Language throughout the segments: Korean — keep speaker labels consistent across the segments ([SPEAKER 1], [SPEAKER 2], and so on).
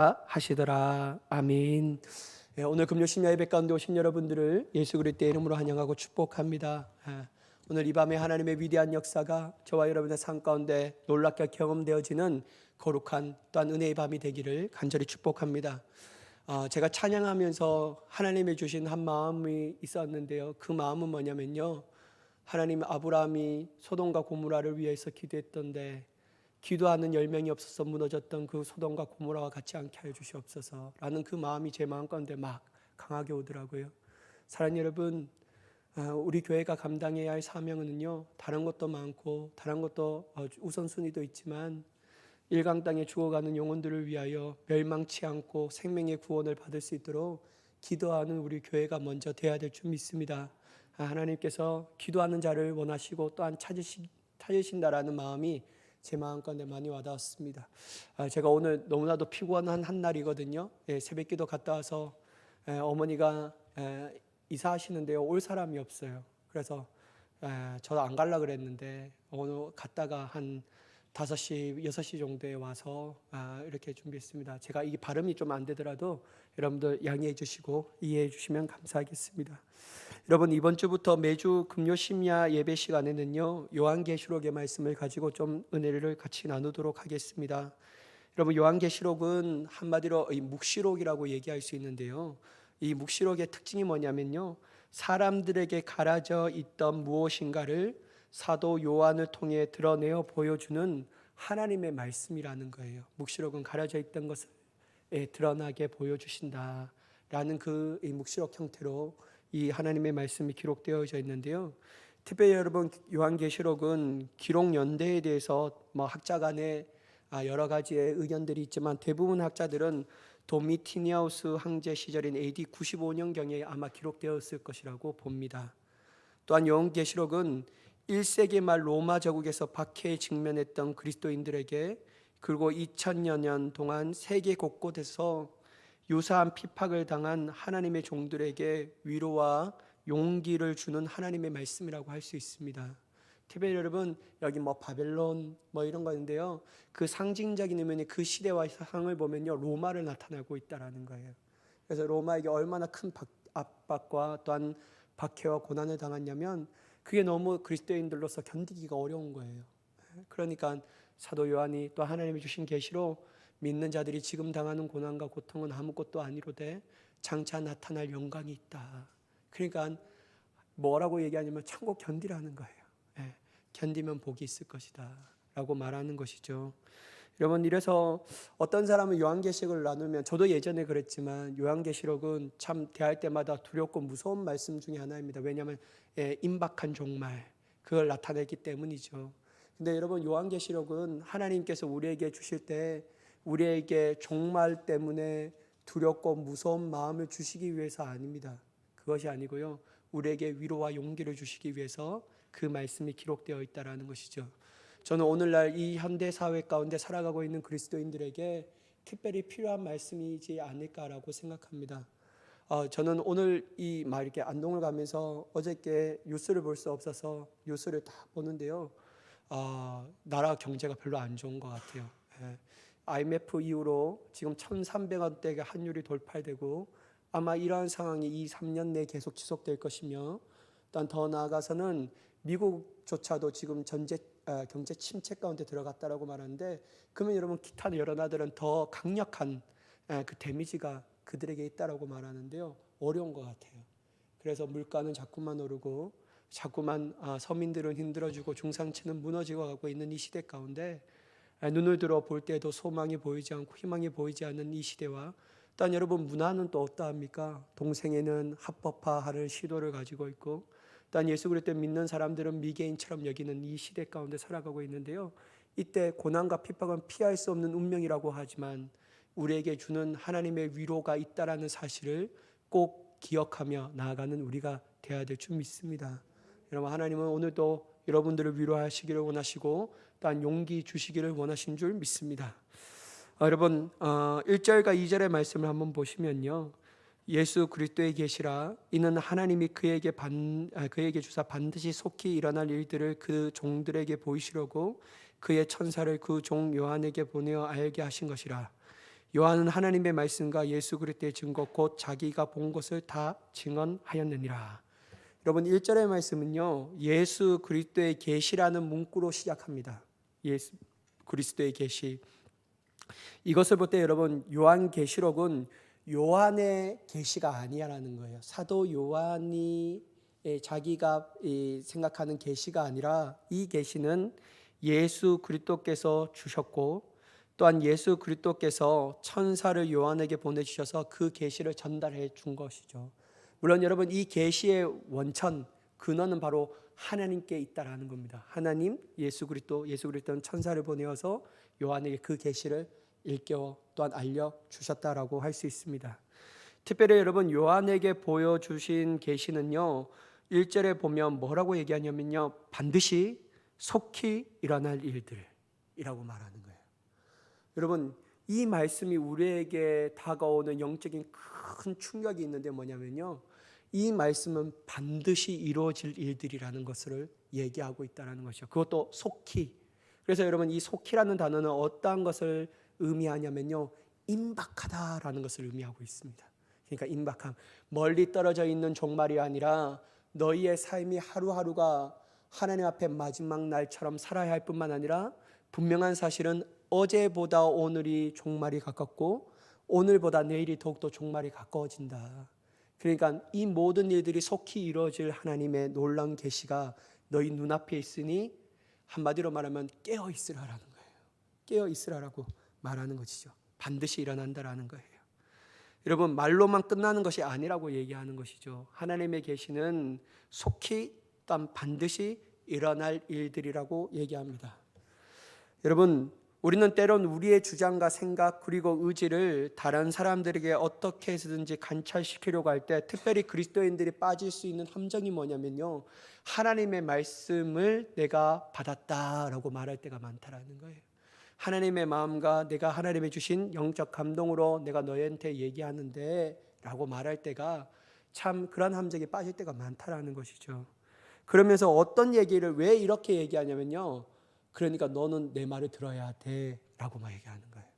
[SPEAKER 1] 하시더라. 아멘. 오늘 금요 심야 예배 가운데 오신 여러분들을 예수 그리스도의 이름으로 환영하고 축복합니다. 오늘 이 밤에 하나님의 위대한 역사가 저와 여러분의 삶 가운데 놀랍게 경험되어지는 거룩한 또한 은혜의 밤이 되기를 간절히 축복합니다. 제가 찬양하면서 하나님이 주신 한 마음이 있었는데요. 그 마음은 뭐냐면요, 하나님, 아브라함이 소돔과 고모라를 위해서 기도했던데 기도하는 열명이 없어서 무너졌던 그 소돔과 고모라와 같지 않게 하여 주시옵소서라는 그 마음이 제 마음 가운데 막 강하게 오더라고요. 사랑하는 여러분, 우리 교회가 감당해야 할 사명은요, 다른 것도 많고 다른 것도 우선순위도 있지만 일강 땅에 죽어가는 영혼들을 위하여 멸망치 않고 생명의 구원을 받을 수 있도록 기도하는 우리 교회가 먼저 돼야 될 줄 믿습니다. 하나님께서 기도하는 자를 원하시고 또한 찾으신다라는 마음이 제 마음 가운데 많이 와닿았습니다. 제가 오늘 너무나도 피곤한 한 날이거든요. 새벽기도 갔다 와서 어머니가 이사하시는데요, 올 사람이 없어요. 그래서 저도 안 가려고 그랬는데 오늘 갔다가 한 5시, 6시 정도에 와서 이렇게 준비했습니다. 제가 이게 발음이 좀 안 되더라도 여러분들 양해해 주시고 이해해 주시면 감사하겠습니다. 여러분, 이번 주부터 매주 금요 심야 예배 시간에는요, 요한계시록의 말씀을 가지고 좀 은혜를 같이 나누도록 하겠습니다. 여러분, 요한계시록은 한마디로 이 묵시록이라고 얘기할 수 있는데요, 이 묵시록의 특징이 뭐냐면요, 사람들에게 가려져 있던 무엇인가를 사도 요한을 통해 드러내어 보여주는 하나님의 말씀이라는 거예요. 묵시록은 가려져 있던 것을 드러나게 보여주신다라는 그 묵시록 형태로 이 하나님의 말씀이 기록되어져 있는데요, 특별히 여러분, 요한계시록은 기록 연대에 대해서 학자 간에 여러 가지의 의견들이 있지만 대부분 학자들은 도미티니아우스 황제 시절인 AD 95년경에 아마 기록되었을 것이라고 봅니다. 또한 요한계시록은 1세기 말 로마 제국에서 박해에 직면했던 그리스도인들에게, 그리고 2000여 년 동안 세계 곳곳에서 유사한 핍박을 당한 하나님의 종들에게 위로와 용기를 주는 하나님의 말씀이라고 할 수 있습니다. 특별히 여러분, 여기 바벨론 이런 거인데요, 그 상징적인 의미는 그 시대와 상을 보면요, 로마를 나타내고 있다라는 거예요. 그래서 로마에게 얼마나 큰 압박과 또한 박해와 고난을 당했냐면 그게 너무 그리스도인들로서 견디기가 어려운 거예요. 그러니까 사도 요한이 또 하나님이 주신 계시로 믿는 자들이 지금 당하는 고난과 고통은 아무것도 아니로되 장차 나타날 영광이 있다. 그러니까 뭐라고 얘기하냐면 참고 견디라는 거예요. 견디면 복이 있을 것이다 라고 말하는 것이죠. 여러분, 이래서 어떤 사람은 요한계시록을 나누면, 저도 예전에 그랬지만 요한계시록은 참 대할 때마다 두렵고 무서운 말씀 중에 하나입니다. 왜냐하면 임박한 종말, 그걸 나타내기 때문이죠. 근데 여러분, 요한계시록은 하나님께서 우리에게 주실 때 우리에게 종말 때문에 두렵고 무서운 마음을 주시기 위해서 아닙니다. 그것이 아니고요, 우리에게 위로와 용기를 주시기 위해서 그 말씀이 기록되어 있다는 것이죠. 저는 오늘날 이 현대 사회 가운데 살아가고 있는 그리스도인들에게 특별히 필요한 말씀이지 않을까라고 생각합니다. 저는 오늘 이렇게 안동을 가면서 어저께 뉴스를 볼 수 없어서 뉴스를 다 보는데요, 나라 경제가 별로 안 좋은 것 같아요. IMF 이후로 지금 1,300원대가 환율이 돌파되고 아마 이러한 상황이 2-3년 내에 계속 지속될 것이며, 또한 더 나아가서는 미국조차도 지금 경제 침체 가운데 들어갔다라고 말하는데, 그러면 여러분, 기타 여러 나라들은 더 강력한 그 데미지가 그들에게 있다라고 말하는데요, 어려운 것 같아요. 그래서 물가는 자꾸만 오르고 자꾸만 서민들은 힘들어지고 중산층은 무너지고 가고 있는 이 시대 가운데, 눈을 들어 볼 때도 소망이 보이지 않고 희망이 보이지 않는 이 시대와, 또한 여러분, 문화는 또 어떠합니까? 동생에는 합법화할 시도를 가지고 있고, 또한 예수 그리스도 믿는 사람들은 미개인처럼 여기는 이 시대 가운데 살아가고 있는데요, 이때 고난과 핍박은 피할 수 없는 운명이라고 하지만 우리에게 주는 하나님의 위로가 있다라는 사실을 꼭 기억하며 나아가는 우리가 되어야 될 줄 믿습니다. 여러분, 하나님은 오늘도 여러분들을 위로하시기를 원하시고 또한 용기 주시기를 원하신 줄 믿습니다. 여러분, 1절과 2절의 말씀을 한번 보시면요, 예수 그리스도의 계시라 이는 하나님이 그에게 주사 반드시 속히 일어날 일들을 그 종들에게 보이시려고 그의 천사를 그 종 요한에게 보내어 알게 하신 것이라. 요한은 하나님의 말씀과 예수 그리스도의 증거 곧 자기가 본 것을 다 증언하였느니라. 여러분 1절의 말씀은요, 예수 그리스도의 계시라는 문구로 시작합니다. 예수 그리스도의 계시. 이것을 볼 때 여러분 요한계시록은 요한의 계시가 아니야라는 거예요. 사도 요한이 자기가 생각하는 계시가 아니라 이 계시는 예수 그리스도께서 주셨고, 또한 예수 그리스도께서 천사를 요한에게 보내주셔서 그 계시를 전달해 준 것이죠. 물론 여러분 이 계시의 원천, 근원은 바로 하나님께 있다라는 겁니다. 하나님, 예수 그리스도는 천사를 보내어서 요한에게 그 계시를 일깨워 또한 알려주셨다라고 할 수 있습니다. 특별히 여러분 요한에게 보여주신 계시는요, 1절에 보면 뭐라고 얘기하냐면요, 반드시 속히 일어날 일들이라고 말하는 거예요. 여러분 이 말씀이 우리에게 다가오는 영적인 큰 충격이 있는데 뭐냐면요, 이 말씀은 반드시 이루어질 일들이라는 것을 얘기하고 있다는 것이죠. 그것도 속히. 그래서 여러분 이 속히라는 단어는 어떠한 것을 의미하냐면요, 임박하다라는 것을 의미하고 있습니다. 그러니까 임박함, 멀리 떨어져 있는 종말이 아니라 너희의 삶이 하루하루가 하나님 앞에 마지막 날처럼 살아야 할 뿐만 아니라 분명한 사실은 어제보다 오늘이 종말이 가깝고 오늘보다 내일이 더욱더 종말이 가까워진다. 그러니까 이 모든 일들이 속히 이루어질 하나님의 놀라운 계시가 너희 눈앞에 있으니 한마디로 말하면 깨어 있으라라는 거예요. 깨어 있으라라고 말하는 것이죠. 반드시 일어난다라는 거예요. 여러분 말로만 끝나는 것이 아니라고 얘기하는 것이죠. 하나님의 계시는 속히 또한 반드시 일어날 일들이라고 얘기합니다. 여러분 우리는 때론 우리의 주장과 생각 그리고 의지를 다른 사람들에게 어떻게 해서든지 관철시키려고 할 때 특별히 그리스도인들이 빠질 수 있는 함정이 뭐냐면요, 하나님의 말씀을 내가 받았다라고 말할 때가 많다라는 거예요. 하나님의 마음과 내가 하나님의 주신 영적 감동으로 내가 너희한테 얘기하는데 라고 말할 때가 참 그런 함정에 빠질 때가 많다라는 것이죠. 그러면서 어떤 얘기를 왜 이렇게 얘기하냐면요, 그러니까 너는 내 말을 들어야 돼 라고 막 얘기하는 거예요.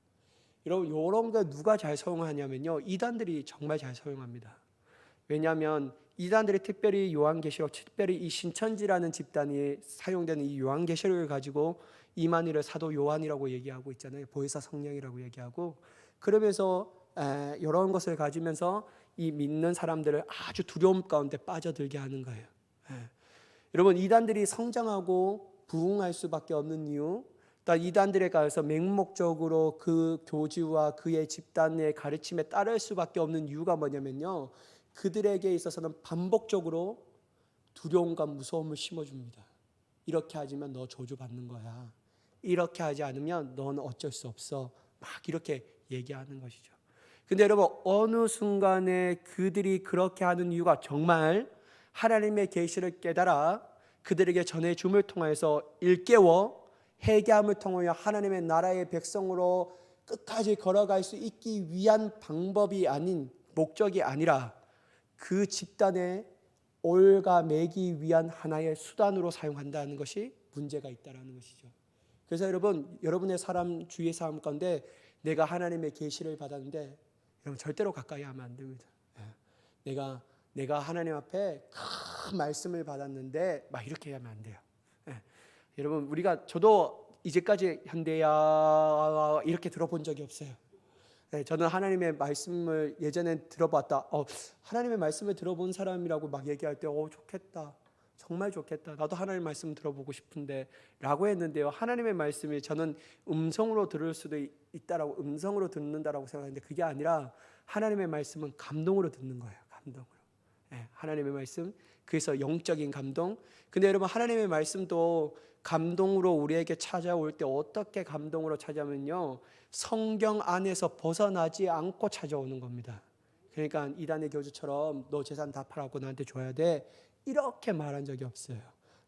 [SPEAKER 1] 여러분 이런 거 누가 잘 사용하냐면요, 이단들이 정말 잘 사용합니다. 왜냐하면 이단들이 특별히 요한계시록, 특별히 이 신천지라는 집단이 사용되는 이 요한계시록을 가지고 이만희를 사도 요한이라고 얘기하고 있잖아요. 보혜사 성령이라고 얘기하고, 그러면서 이런 것을 가지면서 이 믿는 사람들을 아주 두려움 가운데 빠져들게 하는 거예요. 여러분 이단들이 성장하고 부흥할 수밖에 없는 이유, 또 이단들에 가서 맹목적으로 그 교주와 그의 집단의 가르침에 따를 수밖에 없는 이유가 뭐냐면요, 그들에게 있어서는 반복적으로 두려움과 무서움을 심어줍니다. 이렇게 하지만 너 저주받는 거야. 이렇게 하지 않으면 넌 어쩔 수 없어. 막 이렇게 얘기하는 것이죠. 근데 여러분 어느 순간에 그들이 그렇게 하는 이유가 정말 하나님의 계시를 깨달아 그들에게 전해줌을 통해서 일깨워 회개함을 통하여 하나님의 나라의 백성으로 끝까지 걸어갈 수 있기 위한 방법이 아닌, 목적이 아니라 그 집단에 올가매기 위한 하나의 수단으로 사용한다는 것이 문제가 있다는 것이죠. 그래서 여러분, 여러분의 삶, 주위의 삶 가운데 내가 하나님의 계시를 받았는데 여러분 절대로 가까이 하면 안 됩니다. 내가 하나님 앞에 큰 말씀을 받았는데 막 이렇게 하면 안 돼요. 여러분 저도 이제까지 현대야 이렇게 들어본 적이 없어요. 저는 하나님의 말씀을 예전에 들어봤다. 하나님의 말씀을 들어본 사람이라고 막 얘기할 때 좋겠다. 정말 좋겠다. 나도 하나님의 말씀 들어보고 싶은데 라고 했는데요, 하나님의 말씀이 저는 음성으로 들을 수도 있다라고, 음성으로 듣는다라고 생각하는데 그게 아니라 하나님의 말씀은 감동으로 듣는 거예요. 감동으로. 하나님의 말씀, 그래서 영적인 감동. 근데 여러분 하나님의 말씀도 감동으로 우리에게 찾아올 때 어떻게 감동으로 찾아오면요, 성경 안에서 벗어나지 않고 찾아오는 겁니다. 그러니까 이단의 교주처럼 너 재산 다 팔아고 나한테 줘야 돼 이렇게 말한 적이 없어요.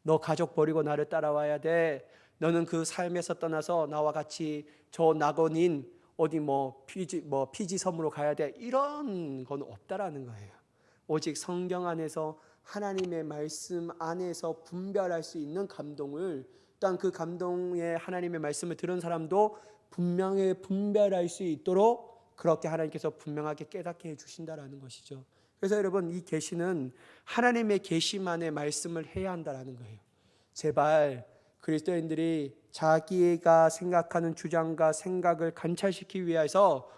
[SPEAKER 1] 너 가족 버리고 나를 따라와야 돼. 너는 그 삶에서 떠나서 나와 같이 저 낙원인 어디 피지 섬으로 가야 돼. 이런 건 없다라는 거예요. 오직 성경 안에서 하나님의 말씀 안에서 분별할 수 있는 감동을, 또한 그 감동에 하나님의 말씀을 들은 사람도 분명히 분별할 수 있도록 그렇게 하나님께서 분명하게 깨닫게 해주신다라는 것이죠. 그래서 여러분, 이 계시는 하나님의 계시만의 말씀을 해야 한다라는 거예요. 제발 그리스도인들이 자기가 생각하는 주장과 생각을 관철시키기 위해서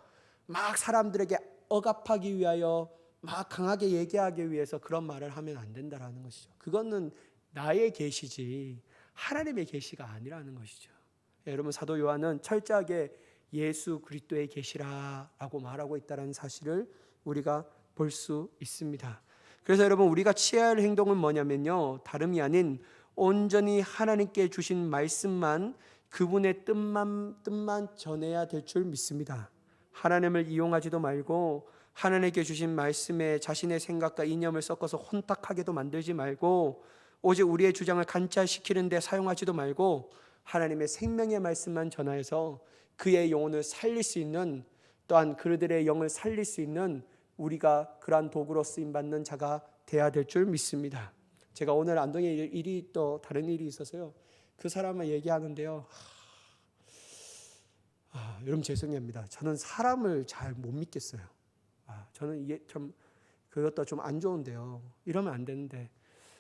[SPEAKER 1] 막 사람들에게 억압하기 위하여 막 강하게 얘기하기 위해서 그런 말을 하면 안 된다라는 것이죠. 그거는 나의 계시지 하나님의 계시가 아니라는 것이죠. 여러분, 사도 요한은 철저하게 예수 그리스도의 계시라라고 말하고 있다는 사실을 우리가 볼 수 있습니다. 그래서 여러분, 우리가 취해야 할 행동은 뭐냐면요, 다름이 아닌 온전히 하나님께 주신 말씀만, 그분의 뜻만 전해야 될 줄 믿습니다. 하나님을 이용하지도 말고 하나님께 주신 말씀에 자신의 생각과 이념을 섞어서 혼탁하게도 만들지 말고 오직 우리의 주장을 관찰시키는 데 사용하지도 말고 하나님의 생명의 말씀만 전하여서 그의 영혼을 살릴 수 있는, 또한 그들의 영을 살릴 수 있는 우리가 그러한 도구로 쓰임받는 자가 되어야 될 줄 믿습니다. 제가 오늘 안동에 일이 또 다른 일이 있어서요, 그 사람을 얘기하는데요, 여러분 죄송합니다. 저는 사람을 잘 못 믿겠어요. 저는 이게 좀 그것도 좀 안 좋은데요, 이러면 안 되는데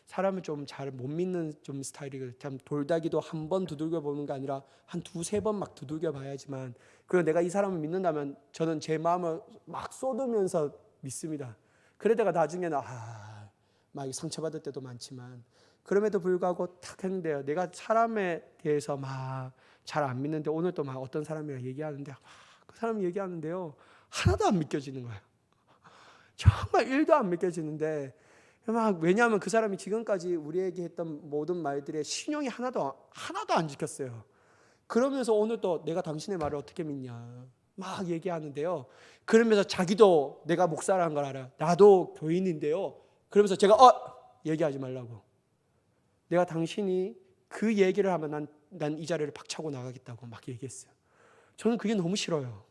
[SPEAKER 1] 사람을 좀 잘 못 믿는 좀 스타일이거든요. 참 돌다기도 한 번 두들겨 보는 게 아니라 한 두세 번 막 두들겨 봐야지만, 그리고 내가 이 사람을 믿는다면 저는 제 마음을 막 쏟으면서 믿습니다. 그러다가 나중에는 막 상처받을 때도 많지만, 그럼에도 불구하고 탁 했는데요, 내가 사람에 대해서 막 잘 안 믿는데 오늘 또 막 어떤 사람이랑 얘기하는데 그 사람이 얘기하는데요, 하나도 안 믿겨지는 거예요. 정말 1도 안 믿겨지는데, 왜냐하면 그 사람이 지금까지 우리에게 했던 모든 말들의 신용이 하나도 안 지켰어요. 그러면서 오늘 또 내가 당신의 말을 어떻게 믿냐 막 얘기하는데요, 그러면서 자기도 내가 목사라는 걸 알아요. 나도 교인인데요, 그러면서 제가 얘기하지 말라고, 내가 당신이 그 얘기를 하면 난 이 자리를 박차고 나가겠다고 막 얘기했어요. 저는 그게 너무 싫어요.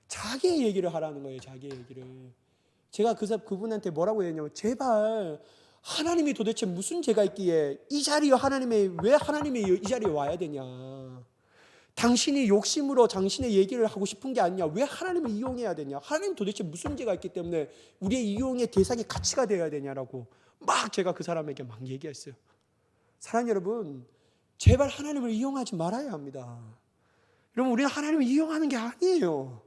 [SPEAKER 1] 자기의 얘기를 하라는 거예요. 자기의 얘기를. 제가 그분한테 뭐라고 했냐면, 제발 하나님이 도대체 무슨 죄가 있기에 이 자리에 왜 하나님이 이 자리에 와야 되냐, 당신이 욕심으로 당신의 얘기를 하고 싶은 게 아니냐, 왜 하나님을 이용해야 되냐, 하나님 도대체 무슨 죄가 있기 때문에 우리의 이용의 대상이 가치가 되어야 되냐라고 막 제가 그 사람에게 막 얘기했어요. 사랑하는 여러분, 제발 하나님을 이용하지 말아야 합니다. 여러분, 우리는 하나님을 이용하는 게 아니에요.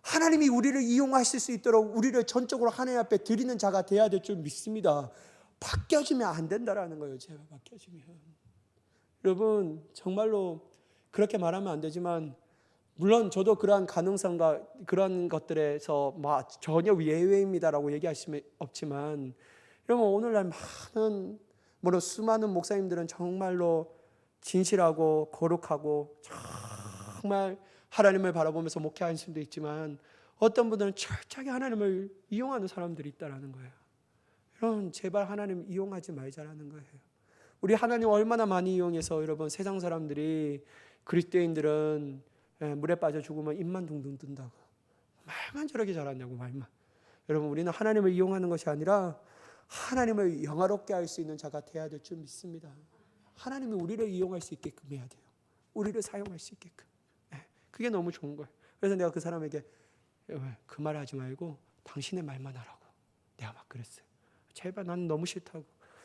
[SPEAKER 1] 하나님이 우리를 이용하실 수 있도록 우리를 전적으로 하나님 앞에 드리는 자가 되어야 될 줄 믿습니다. 바뀌어지면 안 된다라는 거예요. 제발 바뀌어지면. 여러분, 정말로 그렇게 말하면 안 되지만, 물론 저도 그러한 가능성과 그런 것들에서 전혀 예외입니다라고 얘기할 수 없지만, 여러분, 오늘날 물론 수많은 목사님들은 정말로 진실하고 거룩하고 정말 하나님을 바라보면서 목회하는 분도 있지만, 어떤 분들은 철저하게 하나님을 이용하는 사람들이 있다라는 거예요. 여러분, 제발 하나님 이용하지 말자라는 거예요. 우리 하나님 얼마나 많이 이용해서 여러분, 세상 사람들이 그리스도인들은 물에 빠져 죽으면 입만 둥둥 뜬다고 말만 저렇게 잘하냐고 말만. 여러분, 우리는 하나님을 이용하는 것이 아니라 하나님을 영화롭게 할 수 있는 자가 되어야 될 줄 믿습니다. 하나님이 우리를 이용할 수 있게끔 해야 돼요. 우리를 사용할 수 있게끔. 그게 너무 좋은 거예요. 그래서 내가 그 사람에게 그 말 하지 말고 당신의 말만 하라고 내가 막 그랬어요. 제발, 나는 너무 싫다고.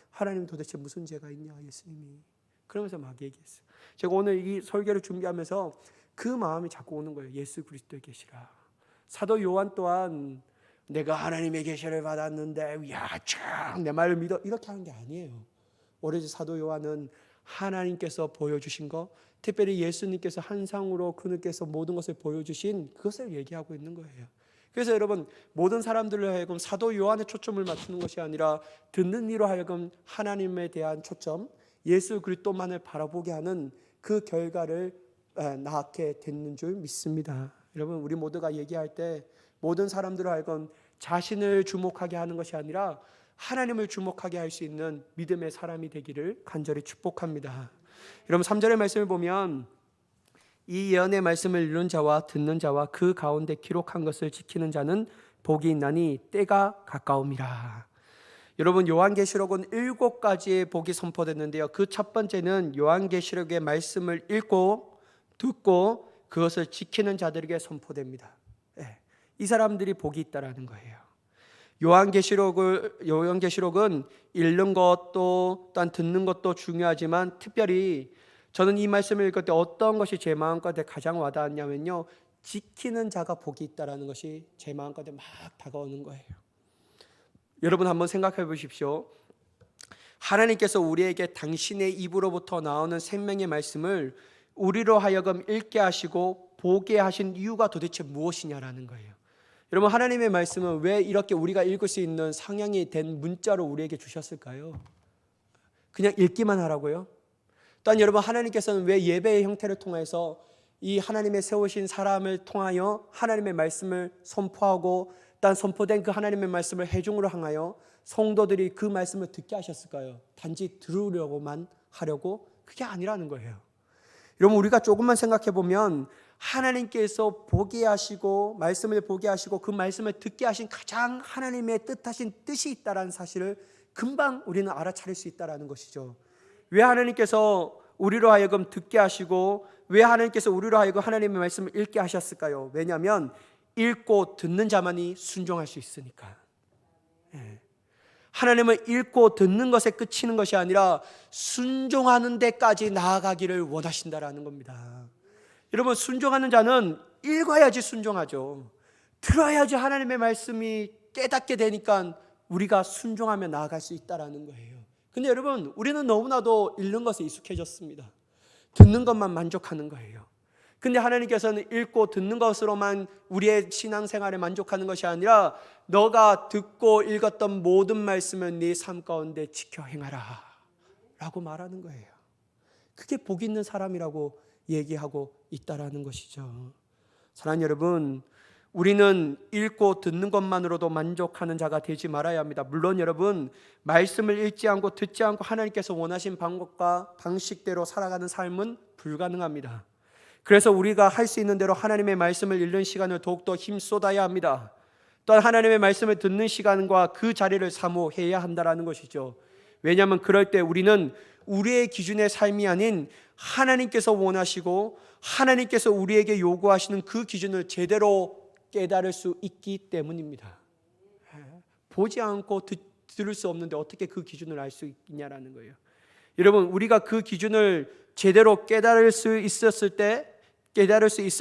[SPEAKER 1] 하나님 도대체 무슨 죄가 있냐, 예수님이. 그러면서 막 얘기했어요. 제가 오늘 이 설교를 준비하면서 그 마음이 자꾸 오는 거예요. 예수 그리스도의 계시라. 사도 요한 또한 내가 하나님의 계시를 받았는데 내 말을 믿어, 이렇게 하는 게 아니에요. 오로지 사도 요한은 하나님께서 보여주신 것, 특별히 예수님께서 한상으로 그분께서 모든 것을 보여주신 그것을 얘기하고 있는 거예요. 그래서 여러분, 모든 사람들로 하여금 사도 요한의 초점을 맞추는 것이 아니라 듣는 이로 하여금 하나님에 대한 초점, 예수 그리스도만을 바라보게 하는 그 결과를 낳게 됐는 줄 믿습니다. 여러분, 우리 모두가 얘기할 때 모든 사람들로 하여금 자신을 주목하게 하는 것이 아니라 하나님을 주목하게 할 수 있는 믿음의 사람이 되기를 간절히 축복합니다. 여러분, 3절의 말씀을 보면 이 예언의 말씀을 이룬 자와 듣는 자와 그 가운데 기록한 것을 지키는 자는 복이 있나니 때가 가까움이라. 여러분, 요한계시록은 7가지의 복이 선포됐는데요, 그 첫 번째는 요한계시록의 말씀을 읽고 듣고 그것을 지키는 자들에게 선포됩니다. 이 사람들이 복이 있다라는 거예요. 요한계시록은 읽는 것도 또한 듣는 것도 중요하지만 특별히 저는 이 말씀을 읽을 때 어떤 것이 제 마음가에 가장 와닿았냐면요, 지키는 자가 복이 있다라는 것이 제 마음가에 막 다가오는 거예요. 여러분 한번 생각해 보십시오. 하나님께서 우리에게 당신의 입으로부터 나오는 생명의 말씀을 우리로 하여금 읽게 하시고 보게 하신 이유가 도대체 무엇이냐라는 거예요. 여러분, 하나님의 말씀은 왜 이렇게 우리가 읽을 수 있는 상향이 된 문자로 우리에게 주셨을까요? 그냥 읽기만 하라고요? 또한 여러분, 하나님께서는 왜 예배의 형태를 통해서 이 하나님의 세우신 사람을 통하여 하나님의 말씀을 선포하고 또한 선포된 그 하나님의 말씀을 회중으로 향하여 성도들이 그 말씀을 듣게 하셨을까요? 단지 들으려고만 하려고? 그게 아니라는 거예요. 여러분, 우리가 조금만 생각해 보면 하나님께서 보게 하시고 말씀을 보게 하시고 그 말씀을 듣게 하신 가장 하나님의 뜻하신 뜻이 있다는 사실을 금방 우리는 알아차릴 수 있다는 것이죠. 왜 하나님께서 우리로 하여금 듣게 하시고 왜 하나님께서 우리로 하여금 하나님의 말씀을 읽게 하셨을까요? 왜냐하면 읽고 듣는 자만이 순종할 수 있으니까. 하나님은 읽고 듣는 것에 그치는 것이 아니라 순종하는 데까지 나아가기를 원하신다라는 겁니다. 여러분, 순종하는 자는 읽어야지 순종하죠. 들어야지 하나님의 말씀이 깨닫게 되니까 우리가 순종하며 나아갈 수 있다라는 거예요. 근데 여러분, 우리는 너무나도 읽는 것에 익숙해졌습니다. 듣는 것만 만족하는 거예요. 근데 하나님께서는 읽고 듣는 것으로만 우리의 신앙생활에 만족하는 것이 아니라 너가 듣고 읽었던 모든 말씀은 네 삶 가운데 지켜 행하라 라고 말하는 거예요. 그게 복 있는 사람이라고 얘기하고 있다라는 것이죠. 사랑하는 여러분, 우리는 읽고 듣는 것만으로도 만족하는 자가 되지 말아야 합니다. 물론 여러분, 말씀을 읽지 않고 듣지 않고 하나님께서 원하신 방법과 방식대로 살아가는 삶은 불가능합니다. 그래서 우리가 할 수 있는 대로 하나님의 말씀을 읽는 시간을 더욱더 힘쏟아야 합니다. 또한 하나님의 말씀을 듣는 시간과 그 자리를 사모해야 한다는 것이죠. 왜냐하면 그럴 때 우리는 우리의 기준의 삶이 아닌 하나님께서 원하시고 하나님께서 우리에게 요구하시는 그 기준을 제대로 깨달을 수 있기 때문입니다. 보지 않고 들을 수 없는데 어떻게 그 기준을 알 수 있냐라는 거예요. 여러분, 우리가 그 기준을 제대로 깨달을 수 있을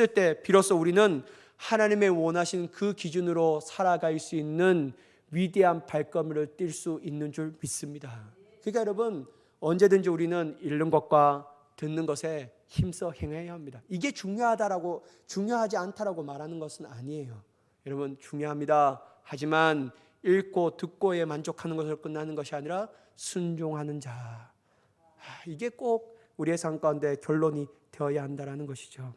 [SPEAKER 1] 때 비로소 우리는 하나님의 원하신 그 기준으로 살아갈 수 있는 위대한 발걸음을 뛸 수 있는 줄 믿습니다. 그러니까 여러분, 언제든지 우리는 읽는 것과 듣는 것에 힘써 행해야 합니다. 이게 중요하다라고, 중요하지 않다라고 말하는 것은 아니에요. 여러분, 중요합니다. 하지만 읽고 듣고에 만족하는 것으로 끝나는 것이 아니라 순종하는 자, 이게 꼭 우리의 삶 가운데 결론이 되어야 한다는 것이죠.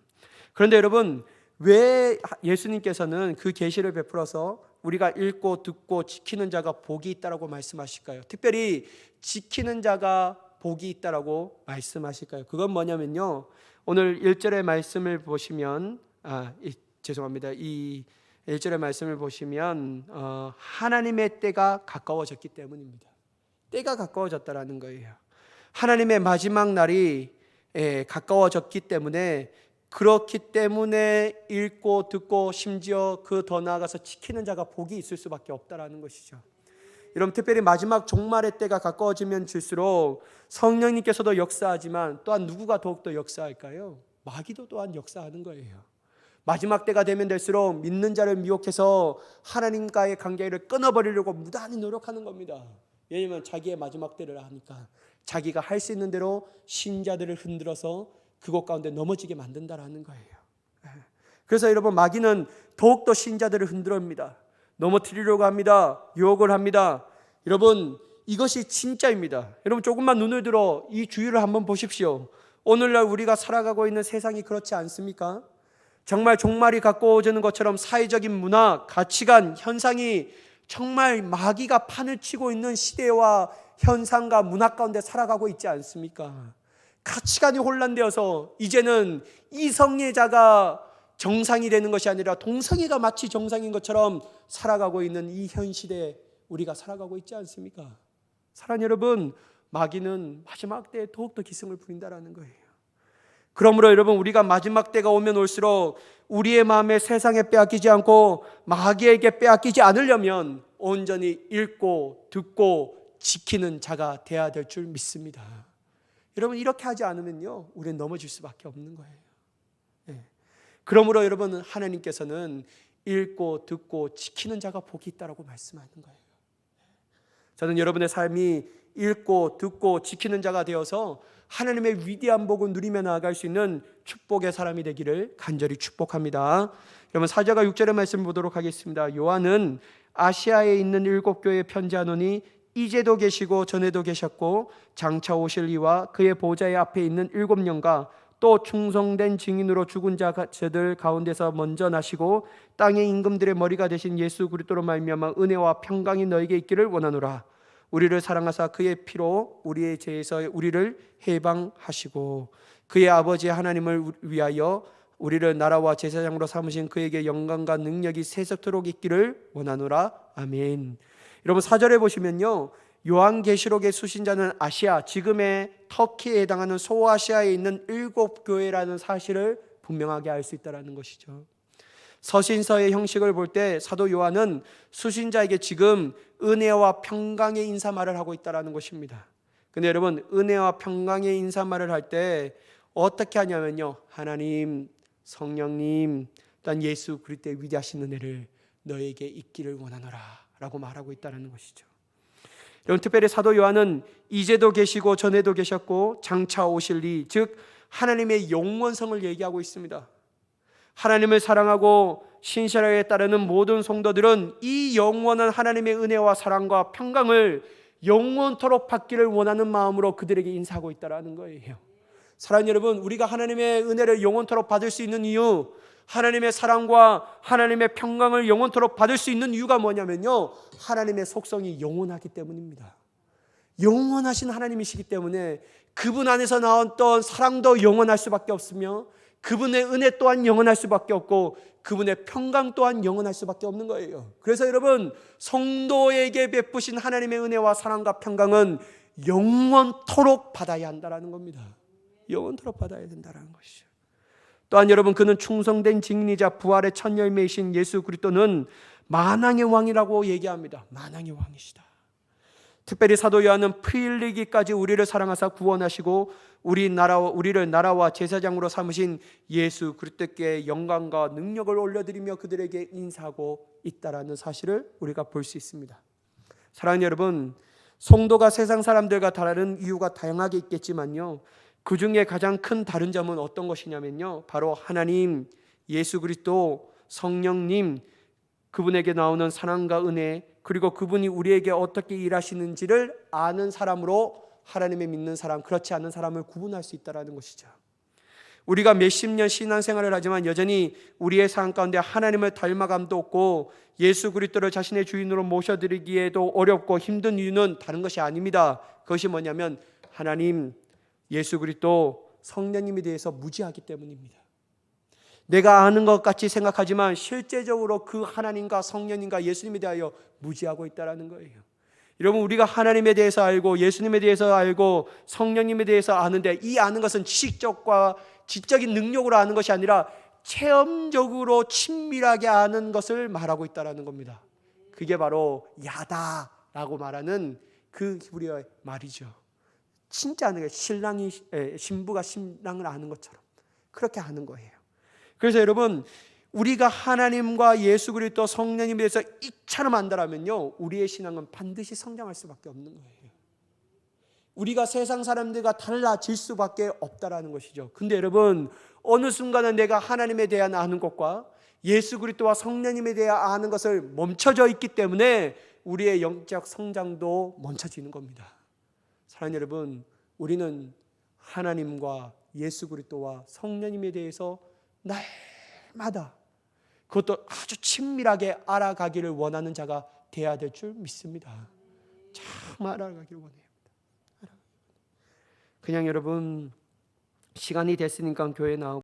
[SPEAKER 1] 그런데 여러분, 왜 예수님께서는 그 계시를 베풀어서 우리가 읽고 듣고 지키는 자가 복이 있다라고 말씀하실까요? 특별히 지키는 자가 복이 있다라고 말씀하실까요? 그건 뭐냐면요, 오늘 1절의 말씀을 보시면 이 1절의 말씀을 보시면 하나님의 때가 가까워졌기 때문입니다. 때가 가까워졌다라는 거예요. 하나님의 마지막 날이 가까워졌기 때문에, 그렇기 때문에 읽고 듣고 심지어 그 더 나아가서 지키는 자가 복이 있을 수밖에 없다라는 것이죠. 여러분, 특별히 마지막 종말의 때가 가까워지면 질수록 성령님께서도 역사하지만 또한 누구가 더욱더 역사할까요? 마귀도 또한 역사하는 거예요. 마지막 때가 되면 될수록 믿는 자를 미혹해서 하나님과의 관계를 끊어버리려고 무단히 노력하는 겁니다. 왜냐하면 자기의 마지막 때를 아니까 자기가 할 수 있는 대로 신자들을 흔들어서 그곳 가운데 넘어지게 만든다라는 거예요. 그래서 여러분, 마귀는 더욱더 신자들을 흔들어옵니다. 넘어뜨리려고 합니다. 유혹을 합니다. 여러분, 이것이 진짜입니다. 여러분, 조금만 눈을 들어 이 주위를 한번 보십시오. 오늘날 우리가 살아가고 있는 세상이 그렇지 않습니까? 정말 종말이 가까워지는 것처럼 사회적인 문화, 가치관, 현상이 정말 마귀가 판을 치고 있는 시대와 현상과 문화 가운데 살아가고 있지 않습니까? 가치관이 혼란되어서 이제는 이성애자가 정상이 되는 것이 아니라 동성애가 마치 정상인 것처럼 살아가고 있는 이 현 시대에 우리가 살아가고 있지 않습니까? 사랑하는 여러분, 마귀는 마지막 때에 더욱더 기승을 부린다라는 거예요. 그러므로 여러분, 우리가 마지막 때가 오면 올수록 우리의 마음에 세상에 빼앗기지 않고 마귀에게 빼앗기지 않으려면 온전히 읽고 듣고 지키는 자가 되어야 될 줄 믿습니다. 여러분, 이렇게 하지 않으면요, 우리는 넘어질 수밖에 없는 거예요. 그러므로 여러분, 하나님께서는 읽고 듣고 지키는 자가 복이 있다라고 말씀하는 거예요. 저는 여러분의 삶이 읽고 듣고 지키는 자가 되어서 하나님의 위대한 복을 누리며 나아갈 수 있는 축복의 사람이 되기를 간절히 축복합니다. 여러분, 4절과 6절의 말씀 보도록 하겠습니다. 요한은 아시아에 있는 7교회에 편지하노니 이제도 계시고 전에도 계셨고 장차 오실 이와 그의 보좌의 앞에 있는 7년과 또 충성된 증인으로 죽은 자들 가운데서 먼저 나시고 땅의 임금들의 머리가 되신 예수 그리스도로 말미암아 은혜와 평강이 너에게 있기를 원하노라. 우리를 사랑하사 그의 피로 우리의 죄에서 우리를 해방하시고 그의 아버지 하나님을 위하여 우리를 나라와 제사장으로 삼으신 그에게 영광과 능력이 세세토록 있기를 원하노라. 아멘. 여러분, 4절에 보시면요, 요한계시록의 수신자는 아시아, 지금의 터키에 해당하는 소아시아에 있는 7교회라는 사실을 분명하게 알 수 있다는 것이죠. 서신서의 형식을 볼 때 사도 요한은 수신자에게 지금 은혜와 평강의 인사말을 하고 있다는 것입니다. 근데 여러분, 은혜와 평강의 인사말을 할 때 어떻게 하냐면요, 하나님, 성령님, 또한 예수 그리스도의 위대하신 은혜를 너에게 있기를 원하노라 라고 말하고 있다는 것이죠. 여러분, 특별히 사도 요한은 이제도 계시고 전에도 계셨고 장차 오실 이, 즉 하나님의 영원성을 얘기하고 있습니다. 하나님을 사랑하고 신실하게 따르는 모든 성도들은 이 영원한 하나님의 은혜와 사랑과 평강을 영원토록 받기를 원하는 마음으로 그들에게 인사하고 있다는 거예요. 사랑하는 여러분, 우리가 하나님의 은혜를 영원토록 받을 수 있는 이유, 하나님의 사랑과 하나님의 평강을 영원토록 받을 수 있는 이유가 뭐냐면요, 하나님의 속성이 영원하기 때문입니다. 영원하신 하나님이시기 때문에 그분 안에서 나왔던 사랑도 영원할 수밖에 없으며 그분의 은혜 또한 영원할 수밖에 없고 그분의 평강 또한 영원할 수밖에 없는 거예요. 그래서 여러분, 성도에게 베푸신 하나님의 은혜와 사랑과 평강은 영원토록 받아야 한다는 겁니다. 영원토록 받아야 된다는 것이죠. 또한 여러분, 그는 충성된 증인이자 부활의 첫 열매이신 예수 그리스도는 만왕의 왕이라고 얘기합니다. 만왕의 왕이시다. 특별히 사도 요한은 피 흘리기까지 우리를 사랑하사 구원하시고 우리를 나라와 제사장으로 삼으신 예수 그리스도께 영광과 능력을 올려드리며 그들에게 인사하고 있다라는 사실을 우리가 볼 수 있습니다. 사랑하는 여러분, 성도가 세상 사람들과 다른 이유가 다양하게 있겠지만요, 그 중에 가장 큰 다른 점은 어떤 것이냐면요, 바로 하나님, 예수 그리스도, 성령님, 그분에게 나오는 사랑과 은혜, 그리고 그분이 우리에게 어떻게 일하시는지를 아는 사람으로 하나님을 믿는 사람, 그렇지 않은 사람을 구분할 수 있다는 것이죠. 우리가 몇십 년 신앙생활을 하지만 여전히 우리의 삶 가운데 하나님을 닮아감도 없고 예수 그리스도를 자신의 주인으로 모셔드리기에도 어렵고 힘든 이유는 다른 것이 아닙니다. 그것이 뭐냐면 하나님, 예수 그리스도, 성령님에 대해서 무지하기 때문입니다. 내가 아는 것 같이 생각하지만 실제적으로 그 하나님과 성령님과 예수님에 대하여 무지하고 있다는 거예요. 여러분, 우리가 하나님에 대해서 알고 예수님에 대해서 알고 성령님에 대해서 아는데 이 아는 것은 지식적과 지적인 능력으로 아는 것이 아니라 체험적으로 친밀하게 아는 것을 말하고 있다는 겁니다. 그게 바로 야다라고 말하는 그 히브리어의 말이죠. 진짜 아는 거예요. 신부가 신랑을 아는 것처럼 그렇게 아는 거예요. 그래서 여러분, 우리가 하나님과 예수 그리스도 성령님에 대해서 이처럼 안다라면요, 우리의 신앙은 반드시 성장할 수밖에 없는 거예요. 우리가 세상 사람들과 달라질 수밖에 없다라는 것이죠. 근데 여러분, 어느 순간은 내가 하나님에 대한 아는 것과 예수 그리스도와 성령님에 대한 아는 것을 멈춰져 있기 때문에 우리의 영적 성장도 멈춰지는 겁니다. 사랑하는 여러분, 우리는 하나님과 예수 그리스도와 성령님에 대해서 날마다 그것도 아주 친밀하게 알아가기를 원하는 자가 되어야 될 줄 믿습니다. 참 알아가기를 원해요. 그냥 여러분, 시간이 됐으니까 교회에 나오고